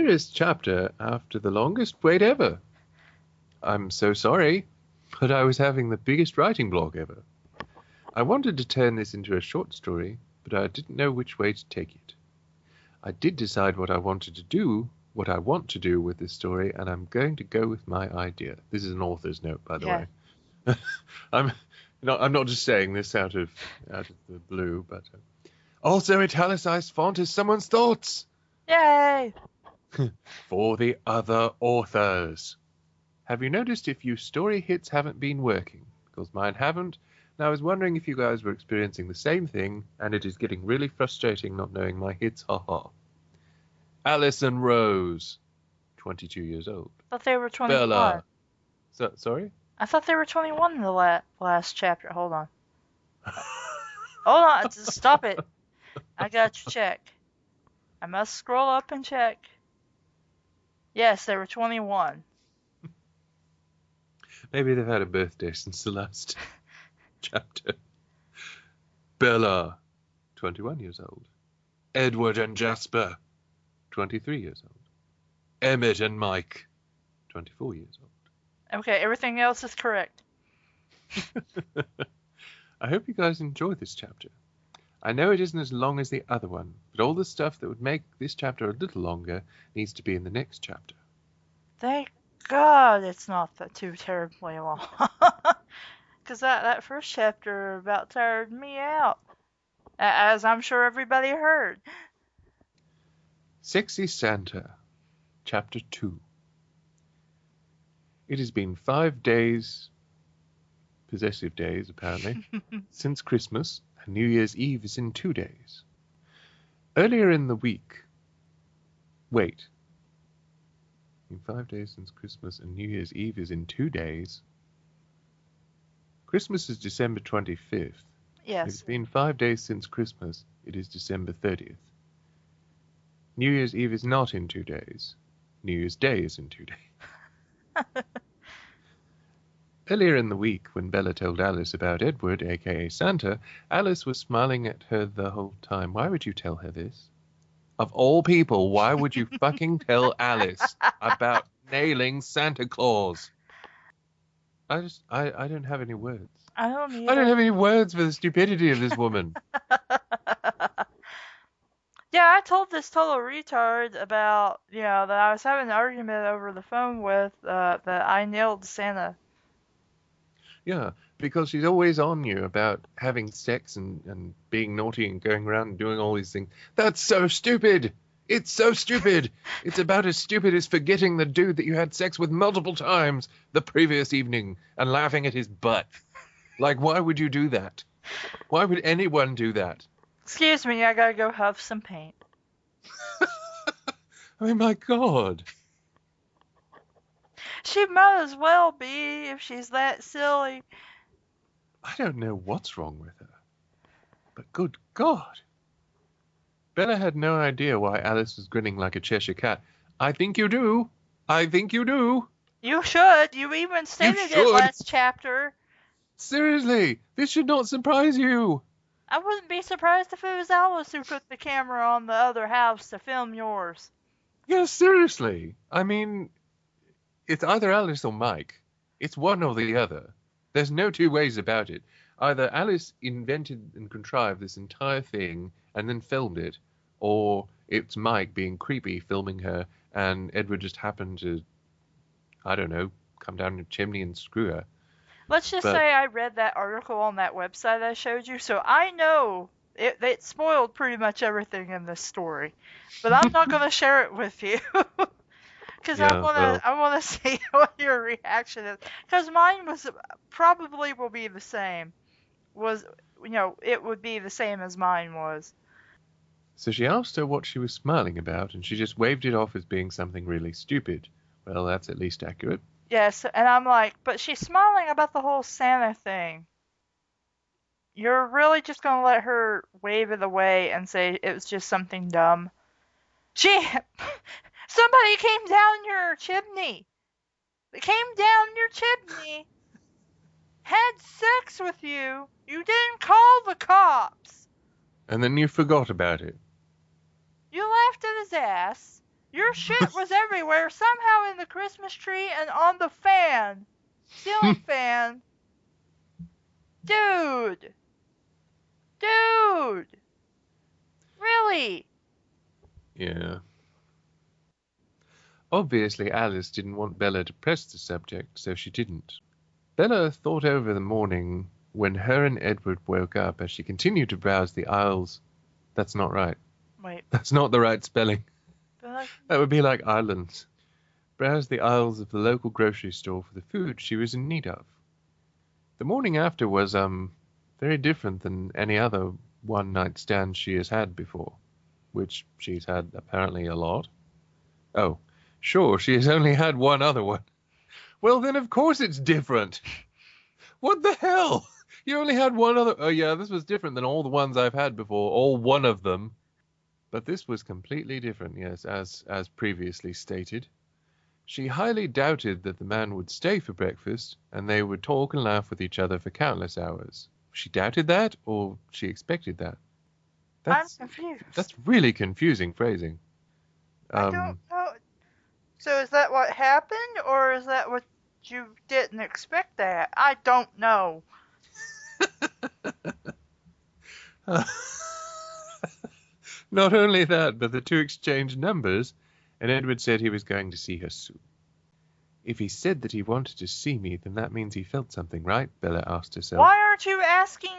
Here is chapter after the longest wait ever. I'm so sorry, but I was having the biggest writing block ever. I wanted to turn this into a short story, but I didn't know which way to take it. I did decide what I want to do with this story, and I'm going to go with my idea. This is an author's note, by the way. I'm not just saying this out of the blue, but also italicized font is someone's thoughts. Yay! For the other authors. Have you noticed if your story hits haven't been working? Because mine haven't. And I was wondering if you guys were experiencing the same thing, and it is getting really frustrating not knowing my hits, haha. Alice and Rose, 22 years old. I thought they were 21. Bella. Sorry? I thought they were 21 in the last chapter. Hold on. Hold on. Stop it. I got to check. I must scroll up and check. Yes, they were 21. Maybe they've had a birthday since the last chapter. Bella, 21 years old. Edward and Jasper, 23 years old. Emmett and Mike, 24 years old. Okay, everything else is correct. I hope you guys enjoy this chapter. I know it isn't as long as the other one, but all the stuff that would make this chapter a little longer needs to be in the next chapter. Thank God it's not too terribly long. Because that first chapter about tired me out. As I'm sure everybody heard. Sexy Santa, Chapter 2. It has been 5 days, possessive days apparently, since Christmas, and New Year's Eve is in 2 days. Earlier in the week... Wait. In 5 days since Christmas and New Year's Eve is in 2 days. Christmas is December 25th. Yes. It's been 5 days since Christmas. It is December 30th. New Year's Eve is not in 2 days. New Year's Day is in 2 days. Earlier in the week, when Bella told Alice about Edward, a.k.a. Santa, Alice was smiling at her the whole time. Why would you tell her this? Of all people, why would you fucking tell Alice about nailing Santa Claus? I don't have any words. I don't either. I don't have any words for the stupidity of this woman. Yeah, I told this total retard about, that I was having an argument over the phone with, that I nailed Santa. Yeah, because she's always on you about having sex and being naughty and going around and doing all these things. That's so stupid! It's so stupid! It's about as stupid as forgetting the dude that you had sex with multiple times the previous evening and laughing at his butt. Like, why would you do that? Why would anyone do that? Excuse me, I gotta go huff some paint. I mean, my God. She might as well be if she's that silly. I don't know what's wrong with her. But good God. Bella had no idea why Alice was grinning like a Cheshire cat. I think you do. I think you do. You should. You even stated it last chapter. Seriously, this should not surprise you. I wouldn't be surprised if it was Alice who put the camera on the other house to film yours. Yeah, seriously. I mean, it's either Alice or Mike. It's one or the other. There's no two ways about it. Either Alice invented and contrived this entire thing and then filmed it, or it's Mike being creepy filming her and Edward just happened to, I don't know, come down the chimney and screw her. Let's just say I read that article on that website I showed you, so I know it spoiled pretty much everything in this story. But I'm not going to share it with you. Because I want to see what your reaction is. Because mine probably will be the same. It would be the same as mine was. So she asked her what she was smiling about, and she just waved it off as being something really stupid. Well, that's at least accurate. Yes, and I'm like, but she's smiling about the whole Santa thing. You're really just going to let her wave it away and say it was just something dumb? Somebody came down your chimney. They came down your chimney, had sex with you. You didn't call the cops. And then you forgot about it. You laughed at his ass. Your shit was everywhere, somehow in the Christmas tree and on the fan. Ceiling fan. Dude! Dude! Really? Yeah. Obviously, Alice didn't want Bella to press the subject, so she didn't. Bella thought over the morning when her and Edward woke up as she continued to browse the aisles. That's not right. Wait. That's not the right spelling. Bella? That would be like islands. Browse the aisles of the local grocery store for the food she was in need of. The morning after was, very different than any other one-night stand she has had before, which she's had apparently a lot. Oh, sure, she has only had one other one. Well, then of course it's different. What the hell? You only had one other... Oh, yeah, this was different than all the ones I've had before, all one of them. But this was completely different, yes, as previously stated. She highly doubted that the man would stay for breakfast, and they would talk and laugh with each other for countless hours. She doubted that, or she expected that? I'm confused. That's really confusing phrasing. I don't know. So is that what happened, or is that what you didn't expect that? I don't know. Not only that, but the two exchanged numbers, and Edward said he was going to see her soon. If he said that he wanted to see me, then that means he felt something, right? Bella asked herself. Why aren't you asking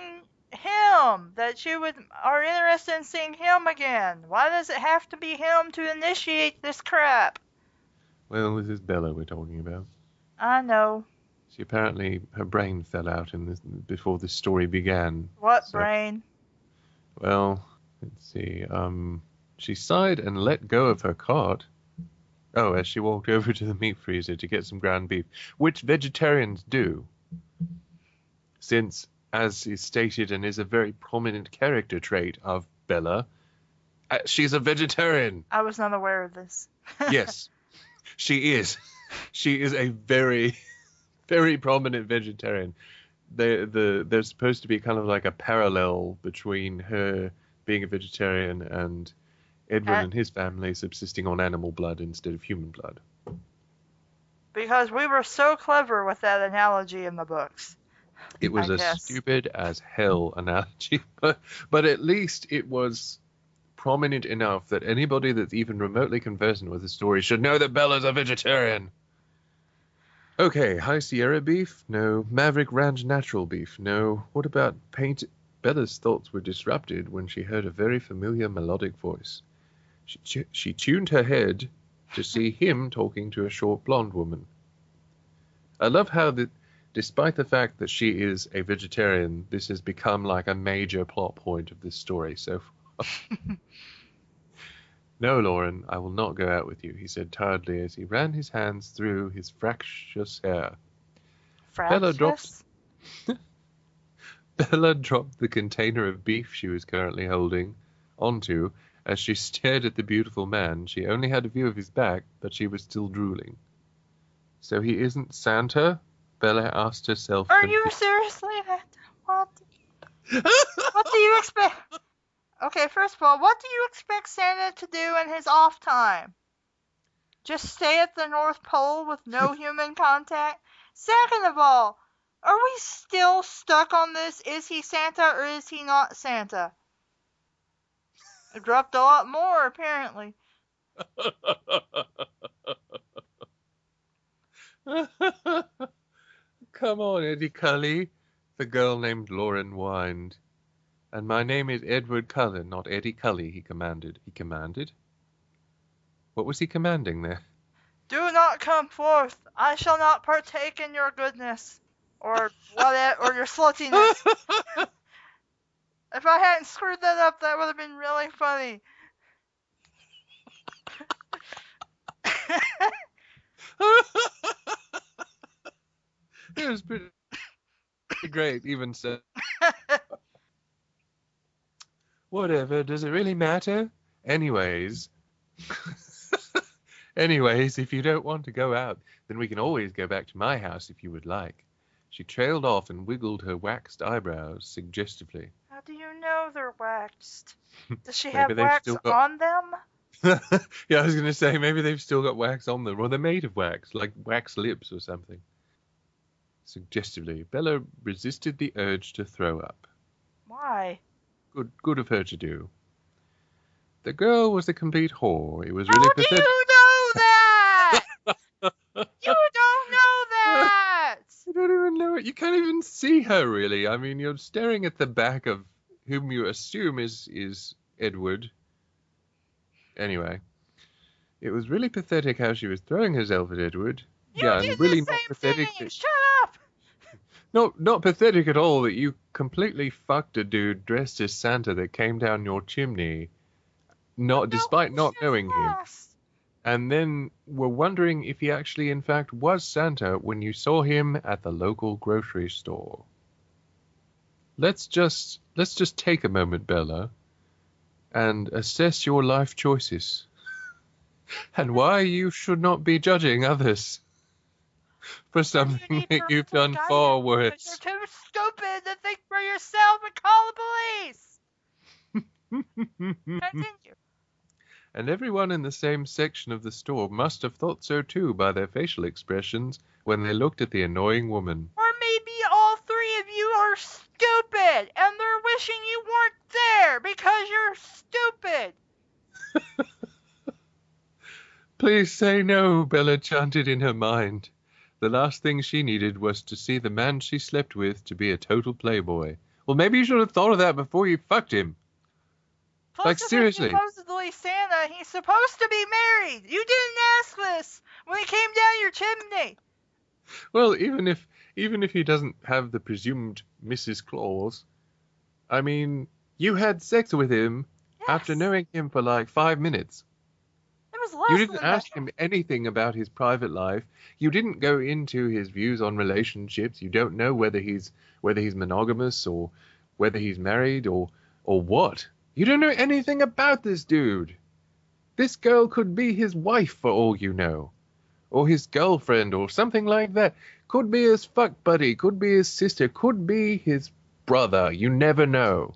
him that you are interested in seeing him again? Why does it have to be him to initiate this crap? Well, this is Bella we're talking about. I know. She apparently, her brain fell out before the story began. What brain? Well, let's see. She sighed and let go of her cart. Oh, as she walked over to the meat freezer to get some ground beef, which vegetarians do. Since, as is stated and is a very prominent character trait of Bella, she's a vegetarian. I was not aware of this. Yes, she is. She is a very, very prominent vegetarian. There's supposed to be kind of like a parallel between her being a vegetarian and Edward and his family subsisting on animal blood instead of human blood. Because we were so clever with that analogy in the books. It was stupid as hell analogy, but at least it was prominent enough that anybody that's even remotely conversant with the story should know that Bella's a vegetarian. Okay, High Sierra beef? No. Maverick Ranch natural beef? No. What about paint? Bella's thoughts were disrupted when she heard a very familiar melodic voice. She tuned her head to see him talking to a short blonde woman. I love how despite the fact that she is a vegetarian, this has become like a major plot point of this story so far. No, Lauren, I will not go out with you, he said tiredly as he ran his hands through his fractious hair. Bella dropped the container of beef she was currently holding onto. As she stared at the beautiful man, she only had a view of his back, but she was still drooling. So he isn't Santa? Bella asked herself. Are you seriously? What? What do you expect? Okay, first of all, what do you expect Santa to do in his off time? Just stay at the North Pole with no human contact? Second of all, are we still stuck on this? Is he Santa or is he not Santa? It dropped a lot more, apparently. Come on, Eddie Cully, the girl named Lauren whined. And my name is Edward Cullen, not Eddie Cully, he commanded. He commanded? What was he commanding there? Do not come forth. I shall not partake in your goodness. Or whatever, or your sluttiness. If I hadn't screwed that up, that would have been really funny. It was pretty great, even so. Whatever, does it really matter? Anyways, if you don't want to go out, then we can always go back to my house if you would like. She trailed off and wiggled her waxed eyebrows suggestively. How do you know they're waxed? Does she have wax on them? Yeah, I was going to say maybe they've still got wax on them, or they're made of wax, like wax lips or something. Suggestively, Bella resisted the urge to throw up. Why? Good of her to do. The girl was a complete whore. It was really How do pathetic. you know that? I You don't know that! don't even know it. You can't even see her, really. I mean, you're staring at the back of whom you assume is Edward. Anyway, it was really pathetic how she was throwing herself at Edward. You Yeah, did and the really not same pathetic thing! that Shut up! not pathetic at all that you completely fucked a dude dressed as Santa that came down your chimney, But not no despite not questions knowing him, asked. and then were wondering if he actually in fact was Santa when you saw him at the local grocery store. Let's just take a moment, Bella, and assess your life choices and why you should not be judging others for And you something need that you've parental done guidance far because worse. you're too stupid to think for yourself and call the police! Continue. And everyone in the same section of the store must have thought so too by their facial expressions when they looked at the annoying woman. Or maybe all three of you are stupid and they're wishing you weren't there because you're stupid. Please say no, Bella chanted in her mind. The last thing she needed was to see the man she slept with to be a total playboy. Well, maybe you should have thought of that before you fucked him. Like, Plus, if he's seriously. supposedly Santa, he's supposed to be married. You didn't ask this when he came down your chimney. Well, even if he doesn't have the presumed Mrs. Claus, I mean, you had sex with him after Yes. knowing him for like 5 minutes. It was You less didn't than that. ask him anything about his private life. You didn't go into his views on relationships. You don't know whether he's monogamous or whether he's married or what. You don't know anything about this dude. This girl could be his wife for all you know, or his girlfriend or something like that. Could be his fuck buddy, could be his sister, could be his brother. You never know.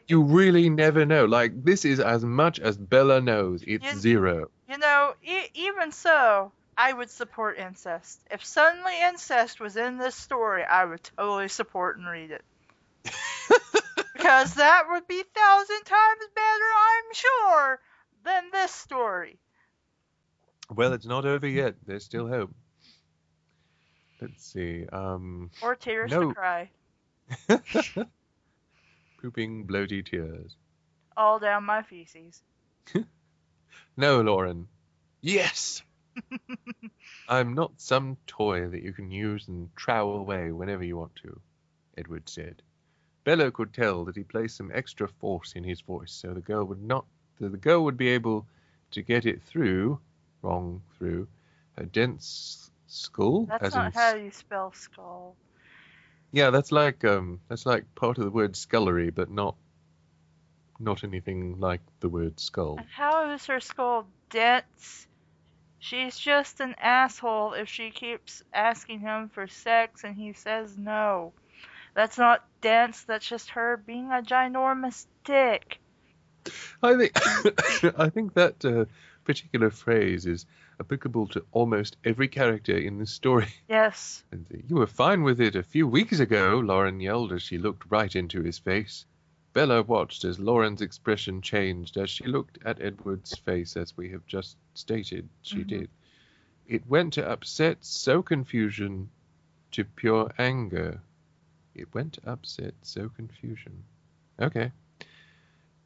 You really never know. Like, this is as much as Bella knows. It's You- zero. You know, even so, I would support incest. If suddenly incest was in this story, I would totally support and read it. Because that would be 1,000 times better, I'm sure, than this story. Well, it's not over yet. There's still hope. Let's see. Or tears No. to cry. Pooping bloaty tears. All down my feces. No, Lauren. Yes! I'm not some toy that you can use and trowel away whenever you want to, Edward said. Bella could tell that he placed some extra force in his voice, so the girl would be able to get it through her dense skull. That's not how you spell skull. Yeah, that's like part of the word scullery, but not anything like the word skull. And how is her skull dense? She's just an asshole if she keeps asking him for sex and he says no. That's not dense, that's just her being a ginormous dick. I think that particular phrase is applicable to almost every character in this story. Yes. You were fine with it a few weeks ago, Lauren yelled as she looked right into his face. Bella watched as Lauren's expression changed as she looked at Edward's face, as we have just stated she did. It went to upset, so confusion, to pure anger. It went to upset, so confusion. Okay.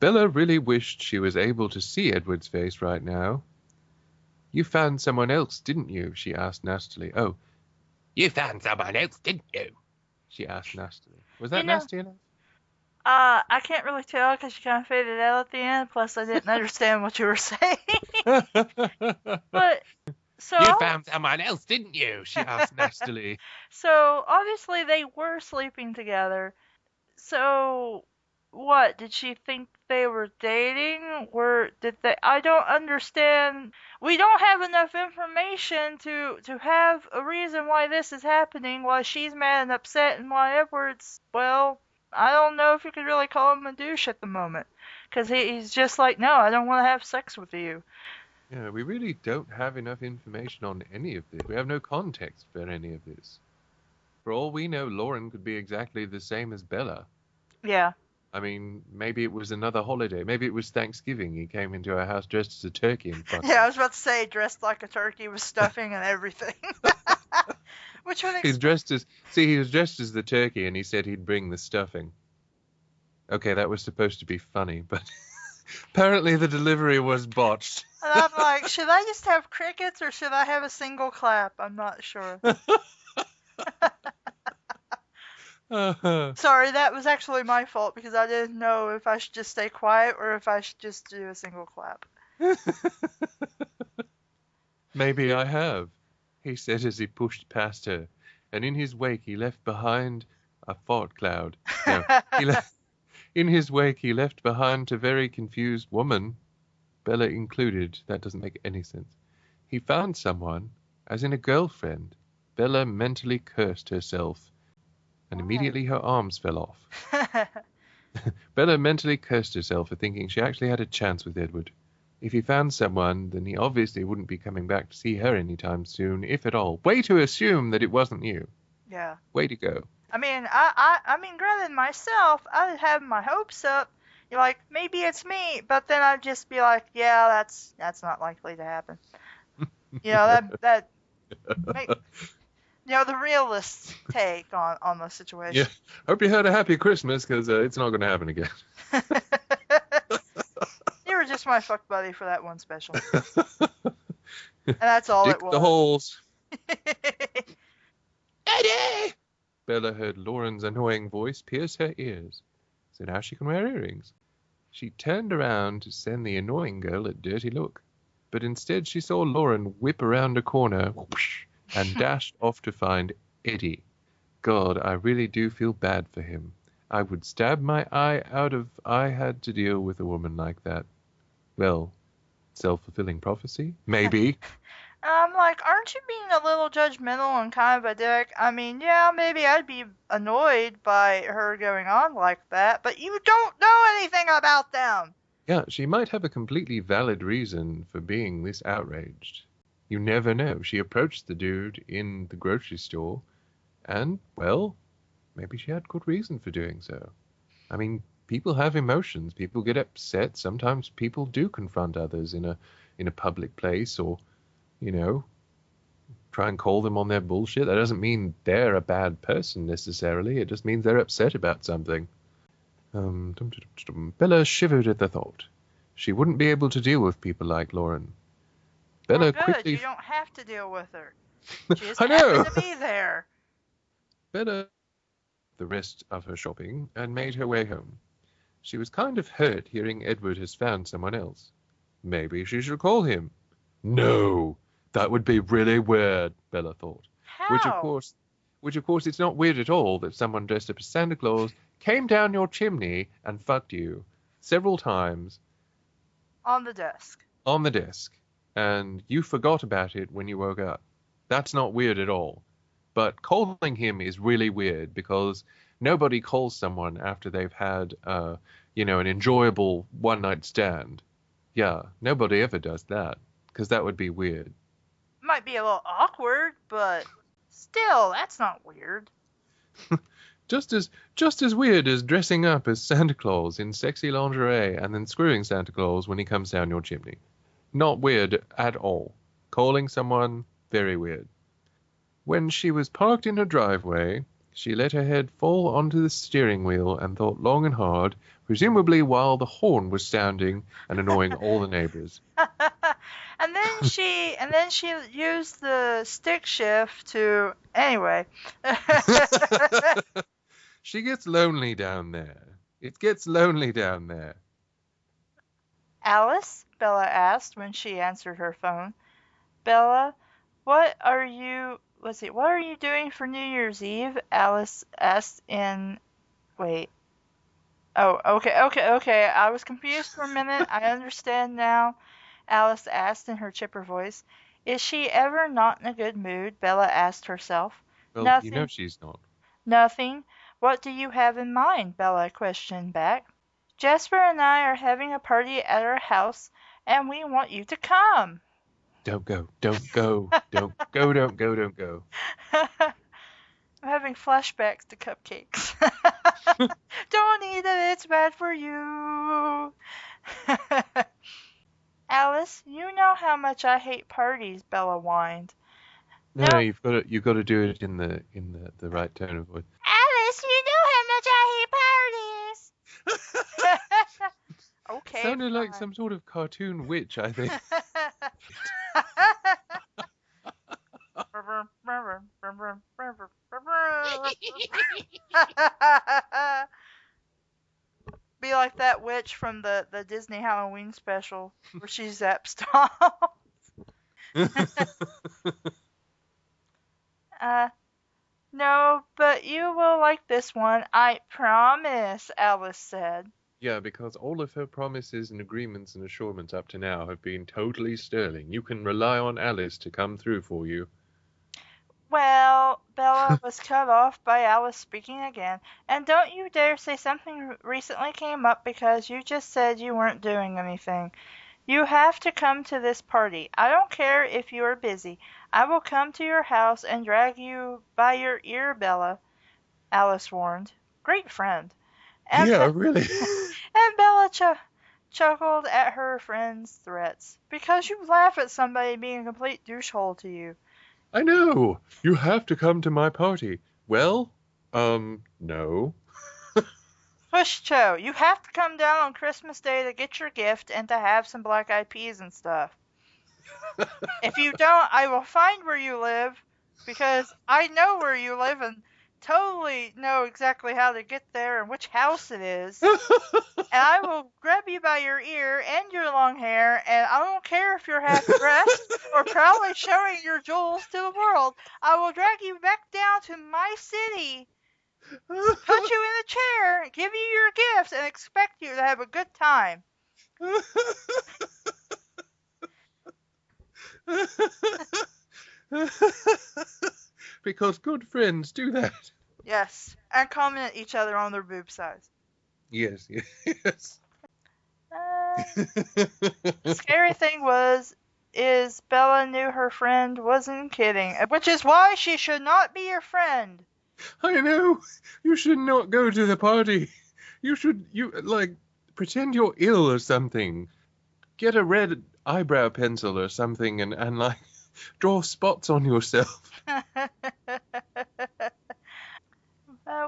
Bella really wished she was able to see Edward's face right now. You found someone else, didn't you? She asked nastily. Oh, you found someone else, didn't you? She asked nastily. Was that nasty enough? I can't really tell because you kind of faded out at the end. Plus, I didn't understand what you were saying. But so you found someone else, didn't you? She asked nastily. So obviously they were sleeping together. So what? Did she think they were dating? Did they? I don't understand. We don't have enough information to have a reason why this is happening. Why she's mad and upset, and why Edward's, well, I don't know if you could really call him a douche at the moment. Because he's just like, no, I don't want to have sex with you. Yeah, we really don't have enough information on any of this. We have no context for any of this. For all we know, Lauren could be exactly the same as Bella. Yeah. I mean, maybe it was another holiday. Maybe it was Thanksgiving. He came into our house dressed as a turkey in front of Yeah, I us. was about to say dressed like a turkey with stuffing and everything. Which would He's dressed as, see, he was dressed as the turkey and he said he'd bring the stuffing. Okay, that was supposed to be funny, but apparently the delivery was botched. And I'm like, should I just have crickets or should I have a single clap? I'm not sure. Sorry, that was actually my fault because I didn't know if I should just stay quiet or if I should just do a single clap. Maybe I have, he said as he pushed past her, and in his wake he left behind a fart cloud. No, in his wake he left behind a very confused woman, Bella included. That doesn't make any sense. He found someone, as in a girlfriend. Bella mentally cursed herself, and immediately her arms fell off. Bella mentally cursed herself for thinking she actually had a chance with Edward. If he found someone, then he obviously wouldn't be coming back to see her anytime soon, if at all. Way to assume that it wasn't you. Yeah. Way to go. I mean, I mean, granted, myself, I'd have my hopes up. You're like, maybe it's me, but then I'd just be like, yeah, that's not likely to happen. You know, that make, you know, the realist take on the situation. Yeah. Hope you had a happy Christmas, because it's not going to happen again. You were just my fuck buddy for that one special. And that's all Dick it was. the holes. Eddie! Bella heard Lauren's annoying voice pierce her ears. So now she can wear earrings. She turned around to send the annoying girl a dirty look. But instead she saw Lauren whip around a corner whoosh, and dashed off to find Eddie. God, I really do feel bad for him. I would stab my eye out if I had to deal with a woman like that. Well, self-fulfilling prophecy? Maybe. I'm like, aren't you being a little judgmental and kind of a dick? I mean, yeah, maybe I'd be annoyed by her going on like that, but you don't know anything about them. Yeah, she might have a completely valid reason for being this outraged. You never know. She approached the dude in the grocery store, and, well, maybe she had good reason for doing so. I mean, people have emotions. People get upset. Sometimes people do confront others in a public place, or, you know, try and call them on their bullshit. That doesn't mean they're a bad person necessarily. It just means they're upset about something. Bella shivered at the thought. She wouldn't be able to deal with people like Lauren. Bella Well, good. quickly... You don't have to deal with her. She just I know! happened to be there. Bella the rest of her shopping and made her way home. She was kind of hurt hearing Edward has found someone else. Maybe she should call him. No, that would be really weird, Bella thought. How? Which of course it's not weird at all that someone dressed up as Santa Claus came down your chimney and fucked you several times On the desk. on the desk, and you forgot about it when you woke up. That's not weird at all. But calling him is really weird because nobody calls someone after they've had, an enjoyable one-night stand. Yeah, nobody ever does that, because that would be weird. Might be a little awkward, but still, that's not weird. Just as weird as dressing up as Santa Claus in sexy lingerie and then screwing Santa Claus when he comes down your chimney. Not weird at all. Calling someone, very weird. When she was parked in her driveway, she let her head fall onto the steering wheel and thought long and hard, presumably while the horn was sounding and annoying all the neighbors. And then she used the stick shift to anyway. She gets lonely down there. It gets lonely down there. Alice? Bella asked when she answered her phone. Bella, what are you doing for New Year's Eve? Alice asked in wait. Oh, okay. I was confused for a minute. I understand now. Alice asked in her chipper voice. Is she ever not in a good mood? Bella asked herself. Well, Nothing. you know she's not. Nothing. What do you have in mind? Bella questioned back. Jasper and I are having a party at our house, and we want you to come. Don't go, don't go, don't go, don't go, don't go. I'm having flashbacks to cupcakes. Don't eat it, it's bad for you. Alice, you know how much I hate parties, Bella whined. No, No, you've got to do it in the right tone of voice. Alice, you know how much I hate parties. Okay, Sounded like fine. some sort of cartoon witch, I think. Be like that witch from the Disney Halloween special where she zaps Tom. uh, no, but you will like this one, I promise, Alice said. Yeah, because all of her promises and agreements and assurances up to now have been totally sterling. You can rely on Alice to come through for you. Well, Bella was cut off by Alice speaking again. And don't you dare say something recently came up because you just said you weren't doing anything. You have to come to this party. I don't care if you are busy. I will come to your house and drag you by your ear, Bella, Alice warned. Great friend. And, Yeah, really. and Bella chuckled at her friend's threats. Because you laugh at somebody being a complete douchehole to you. I know. You have to come to my party. Well, no. Push Cho, you have to come down on Christmas Day to get your gift and to have some black eyed peas and stuff. If you don't, I will find where you live because I know where you live and totally know exactly how to get there and which house it is. And I will grab you by your ear and your long hair, and I don't care if you're half dressed or proudly showing your jewels to the world. I will drag you back down to my city, put you in a chair, give you your gifts, and expect you to have a good time. Because good friends do that. Yes, and comment each other on their boob size. Yes, yes. The scary thing is Bella knew her friend wasn't kidding, which is why she should not be your friend. I know. You should not go to the party. You pretend you're ill or something. Get a red eyebrow pencil or something and like draw spots on yourself.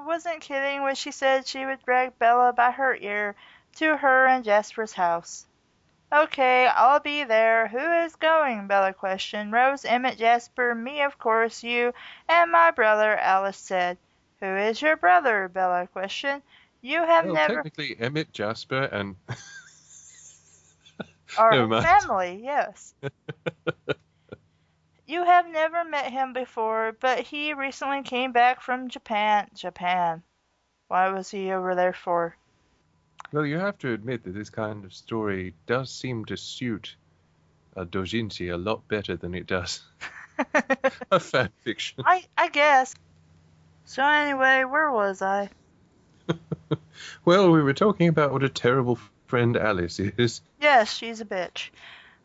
Wasn't kidding when she said she would drag Bella by her ear to her and Jasper's house. Okay, I'll be there. Who is going? Bella questioned. Rose, Emmett, Jasper, me, of course, you, and my brother, Alice said. Who is your brother? Bella questioned. You have Well, never... technically Emmett, Jasper, and... Our Never own mind. family, yes. You have never met him before, but he recently came back from Japan. Japan. Why was he over there for? Well, you have to admit that this kind of story does seem to suit a doujinshi a lot better than it does a fan fiction. I guess. So anyway, where was I? Well, we were talking about what a terrible friend Alice is. Yes, she's a bitch.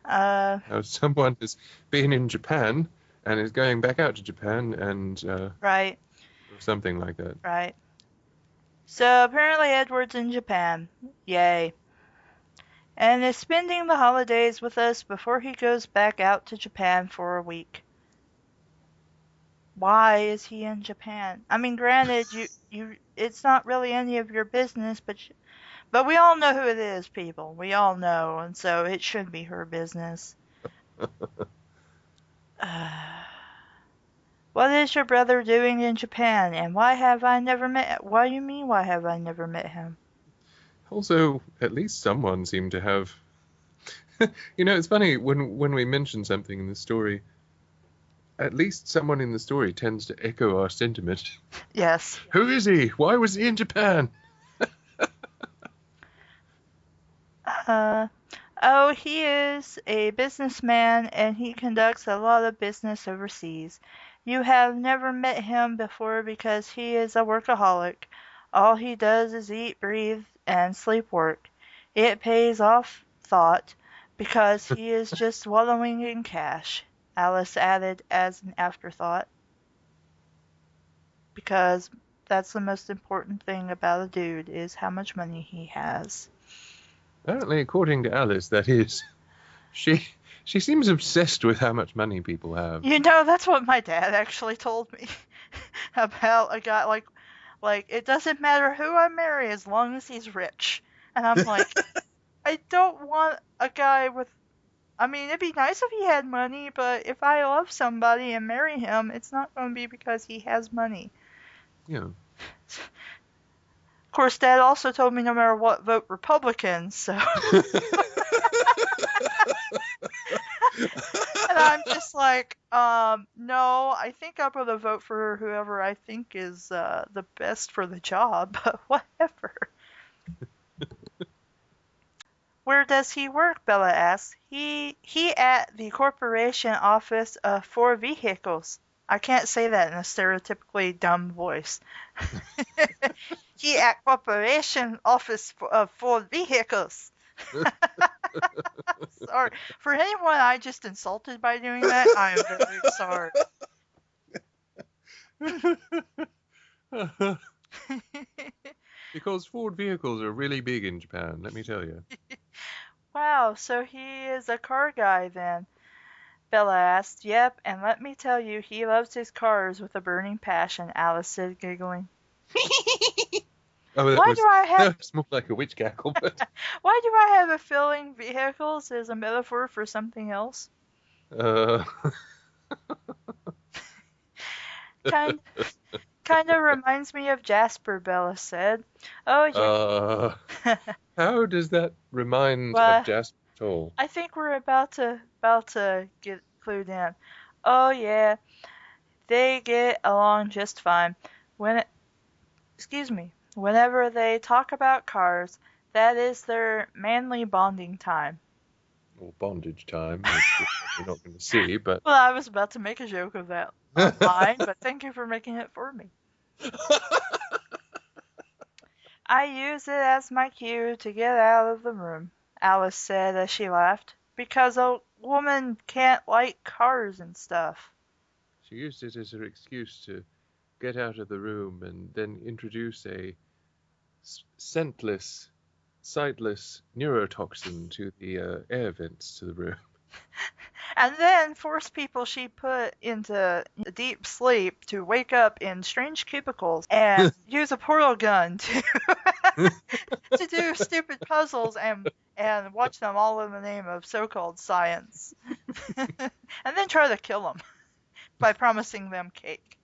Now, someone has been in Japan and is going back out to Japan and Right, something like that. right. So apparently Edward's in Japan. Yay. And is spending the holidays with us before he goes back out to Japan for a week. Why is he in Japan? I mean, granted, it's not really any of your business, but we all know who it is, people. We all know, and so it should be her business. What is your brother doing in Japan, and why have I never met? What do you mean, why have I never met him? Also, at least someone seemed to have. It's funny when we mention something in the story. At least someone in the story tends to echo our sentiment. Yes. Who is he? Why was he in Japan? Oh, he is a businessman and he conducts a lot of business overseas. You have never met him before because he is a workaholic. All he does is eat, breathe, and sleep work. It pays off, thought, because he is just wallowing in cash, Alice added as an afterthought. Because that's the most important thing about a dude is how much money he has. Apparently, according to Alice, that is. She seems obsessed with how much money people have. You know, that's what my dad actually told me about a guy like it doesn't matter who I marry as long as he's rich. And I'm like, I don't want a guy with I mean, it'd be nice if he had money, but if I love somebody and marry him, it's not going to be because he has money. Yeah. Of course, Dad also told me no matter what, vote Republican, so. And I'm just like, no, I think I'm going to vote for whoever I think is the best for the job, but whatever. Where does he work? Bella asks. He at the corporation office of 4 vehicles. I can't say that in a stereotypically dumb voice. He at corporation office of 4 vehicles. Sorry. For anyone I just insulted by doing that, I am very sorry. Because Ford vehicles are really big in Japan, let me tell you. Wow, so he is a car guy then? Bella asked. Yep, and let me tell you, he loves his cars with a burning passion, Alice said, giggling. That was more like a witch cackle, but... Why do I have a feeling vehicles is a metaphor for something else? Kind of reminds me of Jasper, Bella said. Oh, yeah. How does that remind of Jasper at all? I think we're about to get clued in. Oh, yeah. They get along just fine. Whenever they talk about cars, that is their manly bonding time. Or bondage time, which you're not going to see, but... Well, I was about to make a joke of that online, but thank you for making it for me. I use it as my cue to get out of the room, Alice said as she laughed, because a woman can't like cars and stuff. She used it as her excuse to get out of the room and then introduce a scentless, sightless neurotoxin to the air vents to the room. And then force people she put into deep sleep to wake up in strange cubicles and use a portal gun to to do stupid puzzles and watch them all in the name of so-called science. And then try to kill them by promising them cake.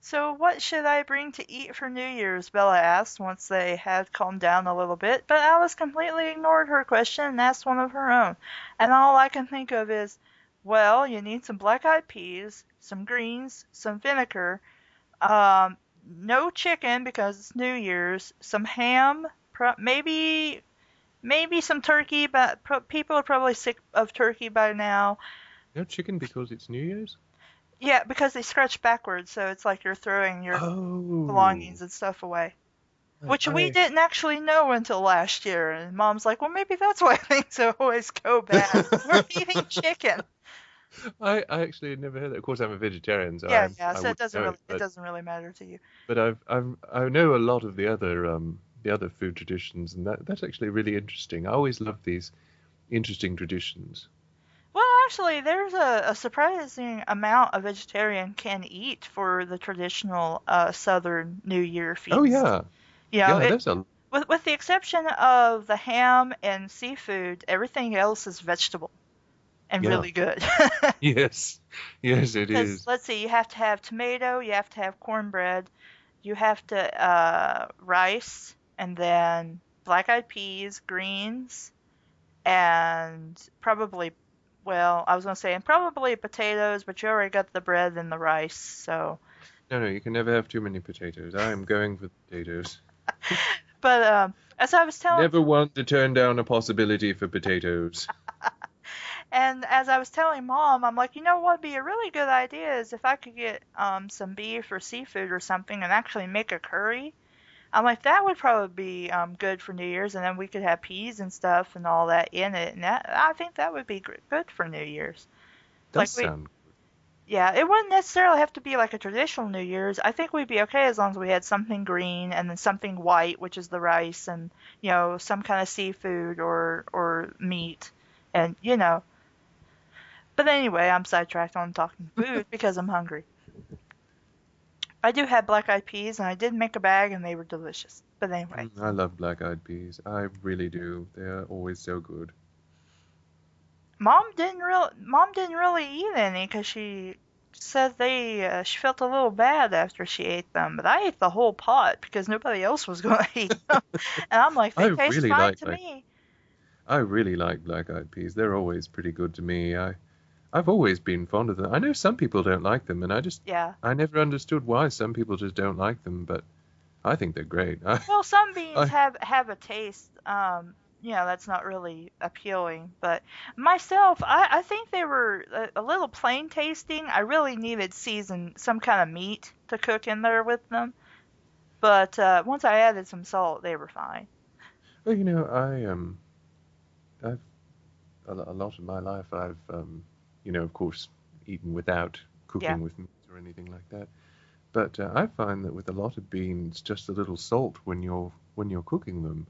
So what should I bring to eat for New Year's? Bella asked once they had calmed down a little bit, but Alice completely ignored her question and asked one of her own. And all I can think of is, well, you need some black-eyed peas, some greens, some vinegar, no chicken because it's New Year's, some ham, maybe some turkey, but people are probably sick of turkey by now. No chicken because it's New Year's? Yeah, because they scratch backwards, so it's like you're throwing your belongings and stuff away. Which we didn't actually know until last year, and Mom's like, well, maybe that's why things always go bad. We're eating chicken. I actually had never heard that. Of course, I'm a vegetarian, so so it doesn't really matter to you. But I know a lot of the other food traditions, and that's actually really interesting. I always love these interesting traditions. Well, actually, there's a surprising amount a vegetarian can eat for the traditional Southern New Year feast. Oh, yeah. There's with the exception of the ham and seafood, everything else is vegetable and really good. Yes, it is. Let's see, you have to have tomato, you have to have cornbread, you have to rice, and then black-eyed peas, greens, and probably... Well, I was going to say, and probably potatoes, but you already got the bread and the rice, so... No, you can never have too many potatoes. I am going for potatoes. But, as I was telling... Never want to turn down a possibility for potatoes. And as I was telling Mom, I'm like, you know what would be a really good idea is if I could get some beef or seafood or something and actually make a curry. I'm like, that would probably be good for New Year's, and then we could have peas and stuff and all that in it, and that I think that would be good for New Year's. Does Like we, sound. yeah, it wouldn't necessarily have to be like a traditional New Year's. I think we'd be okay as long as we had something green and then something white, which is the rice, and some kind of seafood or meat, and But anyway, I'm sidetracked on talking food because I'm hungry. I do have black eyed peas, and I did make a bag, and they were delicious. But anyway, I love black-eyed peas. I really do. They're always so good. Mom didn't really eat any because she said she felt a little bad after she ate them. But I ate the whole pot because nobody else was going to eat them, and I'm like, I they taste really fine like to like me. I really like black-eyed peas. They're always pretty good to me. I've always been fond of them. I know some people don't like them, and Yeah. I never understood why some people just don't like them, but I think they're great. Well, some beans I have a taste, that's not really appealing. But myself, I think they were a little plain tasting. I really needed some kind of meat to cook in there with them. But once I added some salt, they were fine. well, I've a lot of my life of course, eaten without Yeah. cooking with meat or anything like that. But I find that with a lot of beans, just a little salt when you're cooking them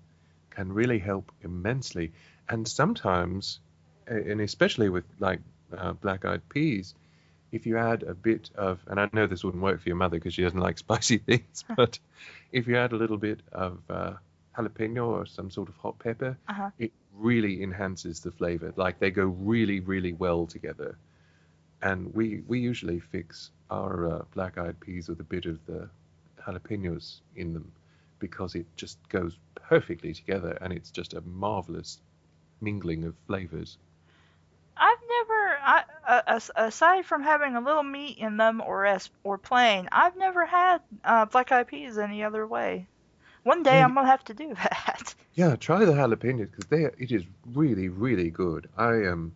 can really help immensely. And sometimes, and especially with like black-eyed peas, if you add a bit of, and I know this wouldn't work for your mother because she doesn't like spicy things, but if you add a little bit of jalapeno or some sort of hot pepper, Uh-huh. it really enhances the flavor. Like they go really, really well together. And we usually fix our black-eyed peas with a bit of the jalapenos in them because it just goes perfectly together and it's just a marvelous mingling of flavors. I've never, aside from having a little meat in them or plain, I've never had black eyed peas any other way. One day Yeah, I'm gonna have to do that. yeah, try the jalapenos because it is really, really good. Of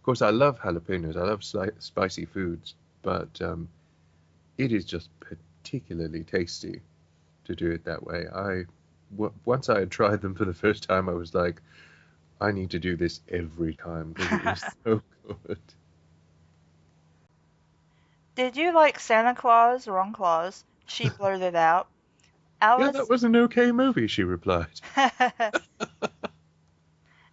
course, I love jalapenos. I love spicy foods, but it is just particularly tasty to do it that way. Once I had tried them for the first time, I was like, I need to do this every time because it was so good. Did you like Santa Claus? Wrong Claus. She blurted out. Yeah, that Alice, was an okay movie, she replied.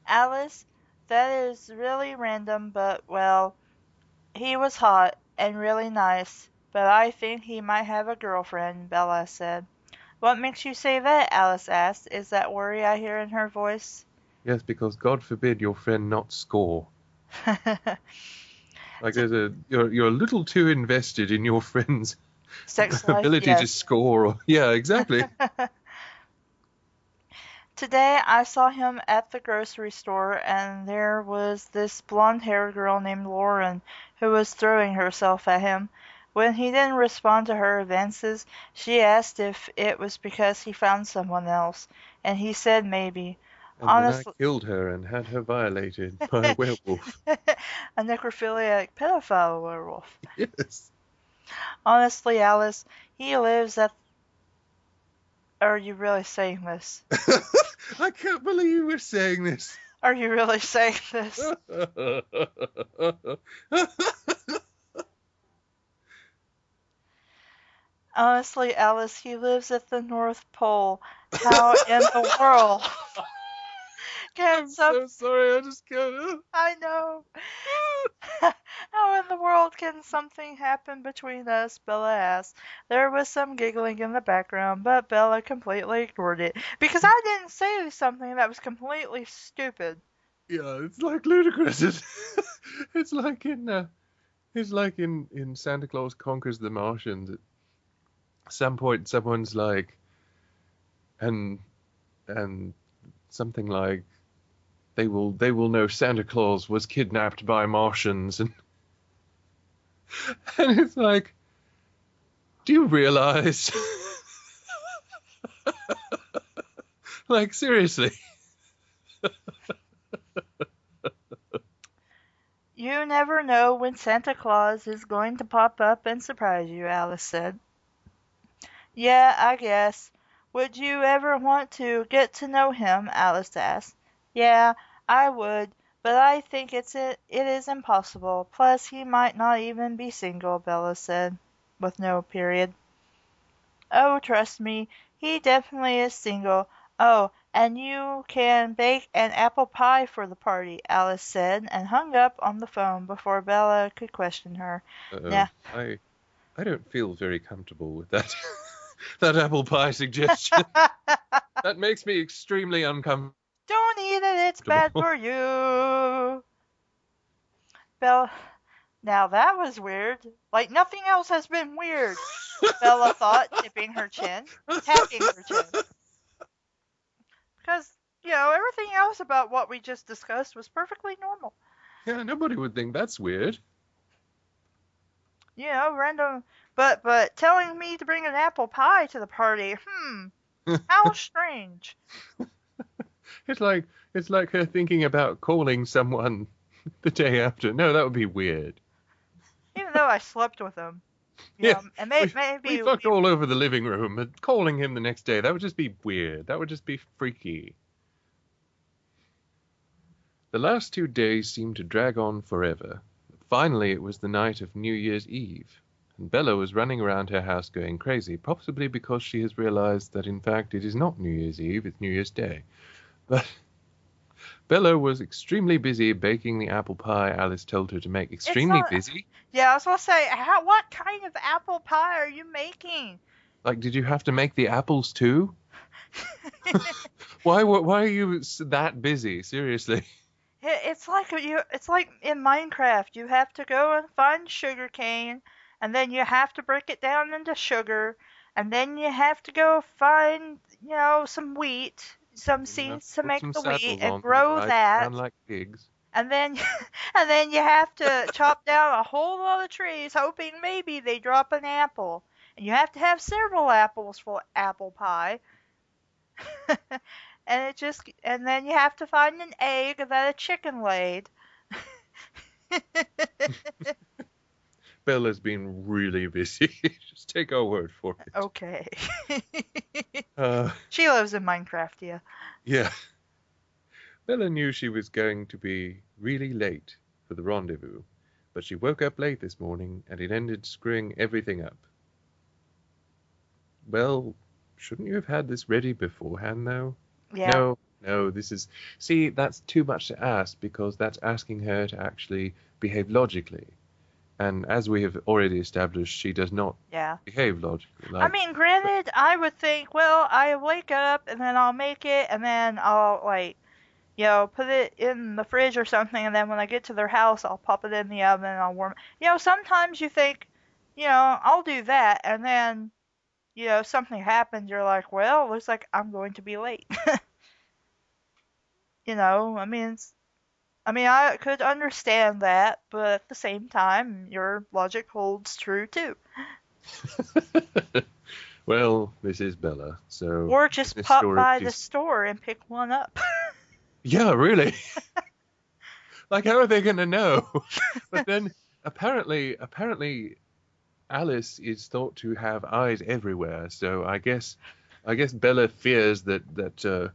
Alice, that is really random, but well, he was hot and really nice, but I think he might have a girlfriend, Bella said. What makes you say that? Alice asked. Is that worry I hear in her voice? Yes, because God forbid your friend not score. Like you're a little too invested in your friend's Sex life, ability to yes. score. Yeah, exactly. Today I saw him at the grocery store, and there was this blonde-haired girl named Lauren who was throwing herself at him. When he didn't respond to her advances, she asked if it was because he found someone else, and he said maybe. And then I Honestly, killed her and had her violated by a werewolf. a necrophiliac pedophile werewolf. Yes. Honestly, Alice, he lives at. Are you really saying this? I can't believe we're saying this. Are you really saying this? Honestly, Alice, he lives at the North Pole. How in the world can I'm some. so sorry. I just can't. I know. How in the world can something happen between us? Bella asked. There was some giggling in the background, but Bella completely ignored it. Because I didn't say something that was completely stupid. Yeah, it's like ludicrous. It's like in Santa Claus Conquers the Martians. At some point, someone's like, and and something like they will know Santa Claus was kidnapped by Martians, and and it's like, do you realize? Like seriously. You never know when Santa Claus is going to pop up and surprise you, Alice said. Yeah, I guess. Would you ever want to get to know him? Alice asked. Yeah, I would, but I think it is impossible. Plus, he might not even be single, Bella said, with no period. Oh, trust me, he definitely is single. Oh, and you can bake an apple pie for the party, Alice said, and hung up on the phone before Bella could question her. Uh-oh. Now, I don't feel very comfortable with that that apple pie suggestion. That makes me extremely uncomfortable. don't eat it, it's bad for you. Bella, now that was weird. Like nothing else has been weird, Bella thought, tapping her chin. Because, everything else about what we just discussed was perfectly normal. Yeah, nobody would think that's weird. Random, but telling me to bring an apple pie to the party, how strange. It's like her thinking about calling someone the day after. No, that would be weird. Even though I slept with him. Yeah, And we maybe fucked all over the living room, and calling him the next day, that would just be weird. That would just be freaky. The last 2 days seemed to drag on forever. Finally, it was the night of New Year's Eve, and Bella was running around her house going crazy, possibly because she has realized that in fact it is not New Year's Eve, it's New Year's Day. But Bella was extremely busy baking the apple pie Alice told her to make. Extremely busy? Yeah, I was going to say, what kind of apple pie are you making? Like, did you have to make the apples too? Why are you that busy? Seriously. It's like in Minecraft, you have to go and find sugar cane, and then you have to break it down into sugar, and then you have to go find, some wheat, some seeds to make the wheat, and grow that. Run like pigs. And then, and then you have to chop down a whole lot of trees, hoping maybe they drop an apple. And you have to have several apples for apple pie. And then you have to find an egg that a chicken laid. Bella's been really busy. Just take our word for it. Okay. She lives in Minecraft, yeah. Yeah. Bella knew she was going to be really late for the rendezvous, but she woke up late this morning and it ended screwing everything up. Well, shouldn't you have had this ready beforehand, though? Yeah. No, see, that's too much to ask because that's asking her to actually behave logically. And as we have already established, she does not behave logically. I mean, granted, I would think, well, I wake up and then I'll make it and then I'll, put it in the fridge or something, and then when I get to their house, I'll pop it in the oven and I'll warm it. Sometimes you think, I'll do that, and then, something happens, you're like, well, looks like I'm going to be late. I could understand that, but at the same time, your logic holds true too. Well, this is Bella, so... Or just pop by the store and pick one up. Yeah, really. Like, how are they going to know? But then, apparently, Alice is thought to have eyes everywhere. So I guess Bella fears that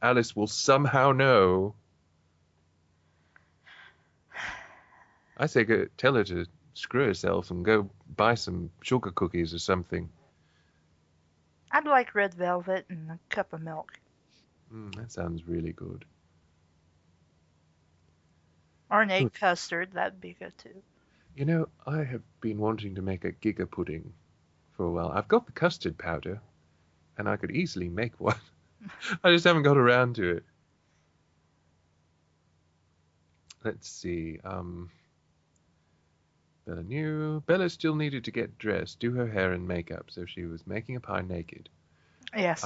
Alice will somehow know. I say tell her to screw herself and go buy some sugar cookies or something. I'd like red velvet and a cup of milk. That sounds really good. Or an egg custard, that'd be good too. I have been wanting to make a giga pudding for a while. I've got the custard powder, and I could easily make one. I just haven't got around to it. Let's see. Bella still needed to get dressed, do her hair and makeup, so she was making a pie naked. Yes.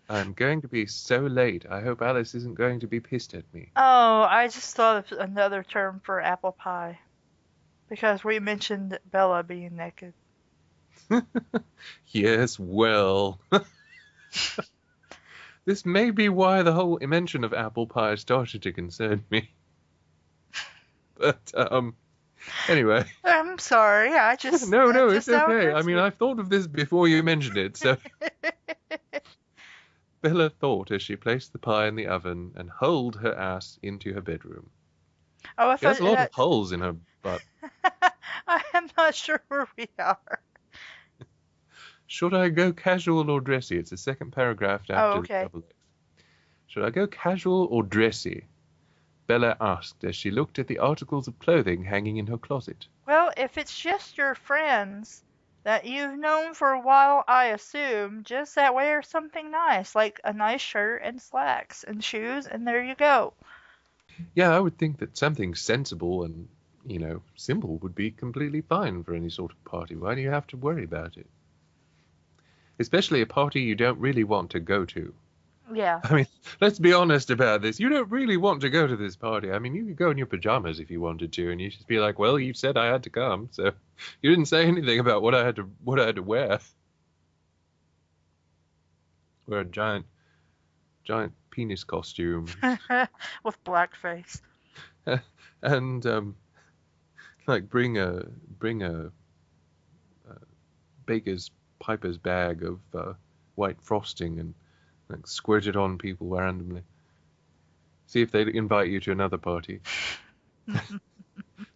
I'm going to be so late. I hope Alice isn't going to be pissed at me. Oh, I just thought of another term for apple pie. Because we mentioned Bella being naked. Yes, well. This may be why the whole mention of apple pie started to concern me. But anyway. I'm sorry. No, That's it's just how it okay. I goes mean, here. I've thought of this before you mentioned it, so Bella thought as she placed the pie in the oven and holed her ass into her bedroom. Oh, I She has thought a lot of that. holes in her butt. I am not sure where we are. Should I go casual or dressy? It's the second paragraph Oh, after the okay. double X. Should I go casual or dressy? Bella asked as she looked at the articles of clothing hanging in her closet. Well, if it's just your friends that you've known for a while, I assume, just that wear something nice, like a nice shirt and slacks and shoes, and there you go. Yeah, I would think that something sensible and, simple would be completely fine for any sort of party. Why do you have to worry about it? Especially a party you don't really want to go to. Yeah. I mean, let's be honest about this. You don't really want to go to this party. I mean, you could go in your pajamas if you wanted to, and you just be like, "Well, you said I had to come, so you didn't say anything about what I had to wear." Wear a giant penis costume, With blackface. and like bring a baker's piper's bag of white frosting and like squirt it on people randomly. See if they invite you to another party.